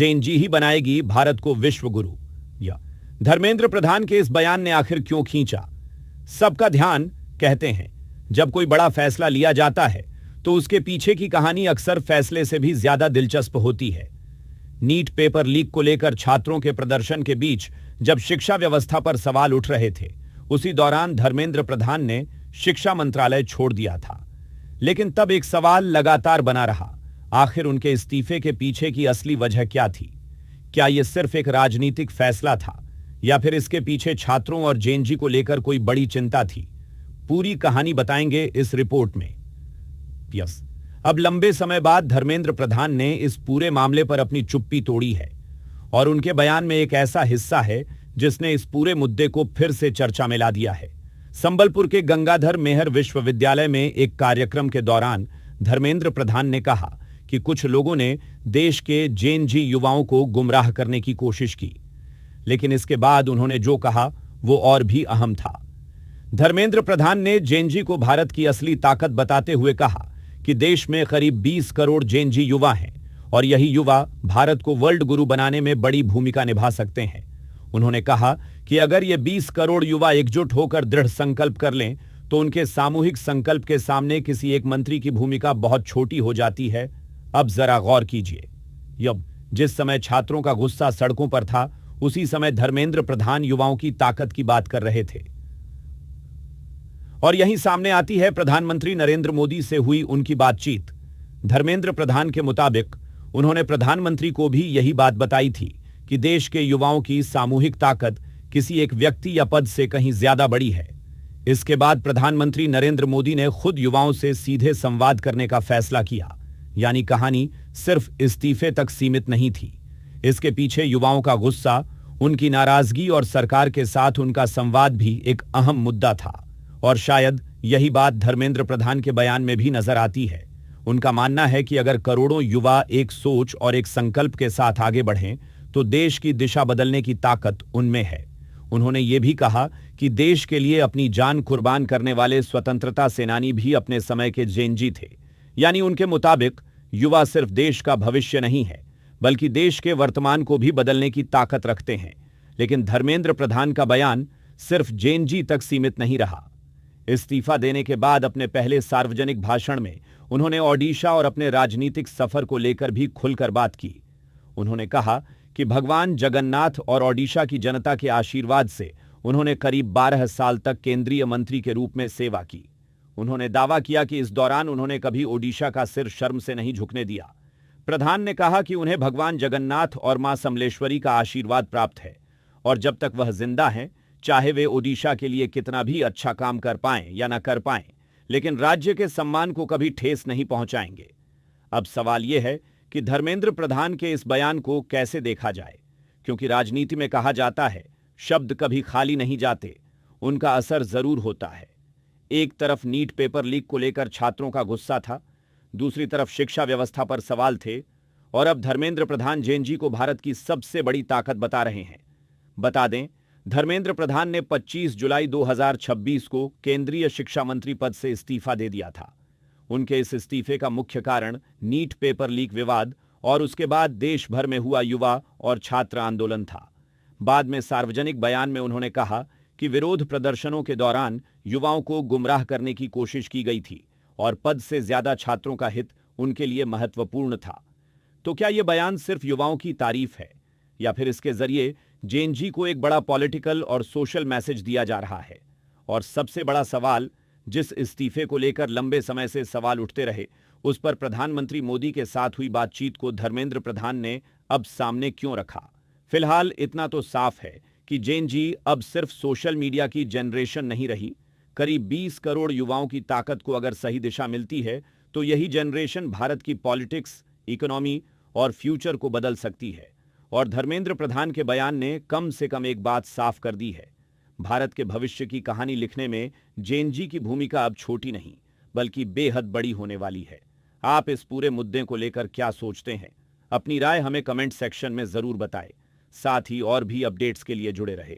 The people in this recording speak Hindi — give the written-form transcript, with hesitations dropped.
जेएनजी ही बनाएगी भारत को विश्व गुरु। या धर्मेंद्र प्रधान के इस बयान ने आखिर क्यों खींचा? सबका ध्यान, कहते हैं, जब कोई बड़ा फैसला लिया जाता है तो उसके पीछे की कहानी अक्सर फैसले से भी ज्यादा दिलचस्प होती है। नीट पेपर लीक को लेकर छात्रों के प्रदर्शन के बीच जब शिक्षा व्यवस्था पर सवाल उठ रहे थे, उसी दौरान धर्मेंद्र प्रधान ने शिक्षा मंत्रालय छोड़ दिया था। लेकिन तब एक सवाल लगातार बना रहा, आखिर उनके इस्तीफे के पीछे की असली वजह क्या थी? क्या यह सिर्फ एक राजनीतिक फैसला था या फिर इसके पीछे छात्रों और जेएनजी को लेकर कोई बड़ी चिंता थी? पूरी कहानी बताएंगे इस रिपोर्ट में। यस, अब लंबे समय बाद धर्मेंद्र प्रधान ने इस पूरे मामले पर अपनी चुप्पी तोड़ी है और उनके बयान में एक ऐसा हिस्सा है जिसने इस पूरे मुद्दे को फिर से चर्चा में ला दिया है। संबलपुर के गंगाधर मेहर विश्वविद्यालय में एक कार्यक्रम के दौरान धर्मेंद्र प्रधान ने कहा कि कुछ लोगों ने देश के जेएनजी युवाओं को गुमराह करने की कोशिश की, लेकिन इसके बाद उन्होंने जो कहा वो और भी अहम था। धर्मेंद्र प्रधान ने जेएनजी को भारत की असली ताकत बताते हुए कहा कि देश में करीब 20 करोड़ जेएनजी युवा हैं और यही युवा भारत को वर्ल्ड गुरु बनाने में बड़ी भूमिका निभा सकते हैं। उन्होंने कहा कि अगर ये 20 करोड़ युवा एकजुट होकर दृढ़ संकल्प कर लें तो उनके सामूहिक संकल्प के सामने किसी एक मंत्री की भूमिका बहुत छोटी हो जाती है। अब जरा गौर कीजिए, यब जिस समय छात्रों का गुस्सा सड़कों पर था, उसी समय धर्मेंद्र प्रधान युवाओं की ताकत की बात कर रहे थे। और यहीं सामने आती है प्रधानमंत्री नरेंद्र मोदी से हुई उनकी बातचीत। धर्मेंद्र प्रधान के मुताबिक उन्होंने प्रधानमंत्री को भी यही बात बताई थी कि देश के युवाओं की सामूहिक ताकत किसी एक व्यक्ति या पद से कहीं ज्यादा बड़ी है। इसके बाद प्रधानमंत्री नरेंद्र मोदी ने खुद युवाओं से सीधे संवाद करने का फैसला किया, यानी कहानी सिर्फ इस्तीफे तक सीमित नहीं थी। इसके पीछे युवाओं का गुस्सा, उनकी नाराजगी और सरकार के साथ उनका संवाद भी एक अहम मुद्दा था। और शायद यही बात धर्मेंद्र प्रधान के बयान में भी नजर आती है। उनका मानना है कि अगर करोड़ों युवा एक सोच और एक संकल्प के साथ आगे बढ़ें तो देश की दिशा बदलने की ताकत उनमें है। उन्होंने ये भी कहा कि देश के लिए अपनी जान कुर्बान करने वाले स्वतंत्रता सेनानी भी अपने समय के जेएनजी थे। यानी उनके मुताबिक युवा सिर्फ देश का भविष्य नहीं है, बल्कि देश के वर्तमान को भी बदलने की ताकत रखते हैं। लेकिन धर्मेंद्र प्रधान का बयान सिर्फ जेएनजी तक सीमित नहीं रहा। इस्तीफा देने के बाद अपने पहले सार्वजनिक भाषण में उन्होंने ओडिशा और अपने राजनीतिक सफर को लेकर भी खुलकर बात की। उन्होंने कहा कि भगवान जगन्नाथ और ओडिशा की जनता के आशीर्वाद से उन्होंने करीब 12 साल तक केंद्रीय मंत्री के रूप में सेवा की। उन्होंने दावा किया कि इस दौरान उन्होंने कभी ओडिशा का सिर शर्म से नहीं झुकने दिया। प्रधान ने कहा कि उन्हें भगवान जगन्नाथ और मां समलेश्वरी का आशीर्वाद प्राप्त है और जब तक वह जिंदा हैं, चाहे वे ओडिशा के लिए कितना भी अच्छा काम कर पाएं या न कर पाएं, लेकिन राज्य के सम्मान को कभी ठेस नहीं पहुंचाएंगे। अब सवाल यह है कि धर्मेंद्र प्रधान के इस बयान को कैसे देखा जाए, क्योंकि राजनीति में कहा जाता है शब्द कभी खाली नहीं जाते, उनका असर जरूर होता है। एक तरफ नीट पेपर लीक को लेकर छात्रों का गुस्सा था, दूसरी तरफ शिक्षा व्यवस्था पर सवाल थे और अब धर्मेंद्र प्रधान जेएनजी को भारत की सबसे बड़ी ताकत बता रहे हैं। बता दें, धर्मेंद्र प्रधान ने 25 जुलाई 2026 को केंद्रीय शिक्षा मंत्री पद से इस्तीफा दे दिया था। उनके इस इस्तीफे का मुख्य कारण नीट पेपर लीक विवाद और उसके बाद देश भर में हुआ युवा और छात्र आंदोलन था। बाद में सार्वजनिक बयान में उन्होंने कहा कि विरोध प्रदर्शनों के दौरान युवाओं को गुमराह करने की कोशिश की गई थी और पद से ज्यादा छात्रों का हित उनके लिए महत्वपूर्ण था। तो क्या यह बयान सिर्फ युवाओं की तारीफ है या फिर इसके जरिए जेएनजी को एक बड़ा पॉलिटिकल और सोशल मैसेज दिया जा रहा है? और सबसे बड़ा सवाल, जिस इस्तीफे को लेकर लंबे समय से सवाल उठते रहे, उस पर प्रधानमंत्री मोदी के साथ हुई बातचीत को धर्मेंद्र प्रधान ने अब सामने क्यों रखा? फिलहाल इतना तो साफ है कि जेएनजी अब सिर्फ सोशल मीडिया की जनरेशन नहीं रही। करीब 20 करोड़ युवाओं की ताकत को अगर सही दिशा मिलती है तो यही जनरेशन भारत की पॉलिटिक्स, इकोनॉमी और फ्यूचर को बदल सकती है। और धर्मेंद्र प्रधान के बयान ने कम से कम एक बात साफ कर दी है, भारत के भविष्य की कहानी लिखने में जेएनजी की भूमिका अब छोटी नहीं बल्कि बेहद बड़ी होने वाली है। आप इस पूरे मुद्दे को लेकर क्या सोचते हैं? अपनी राय हमें कमेंट सेक्शन में जरूर बताएं। साथ ही और भी अपडेट्स के लिए जुड़े रहे।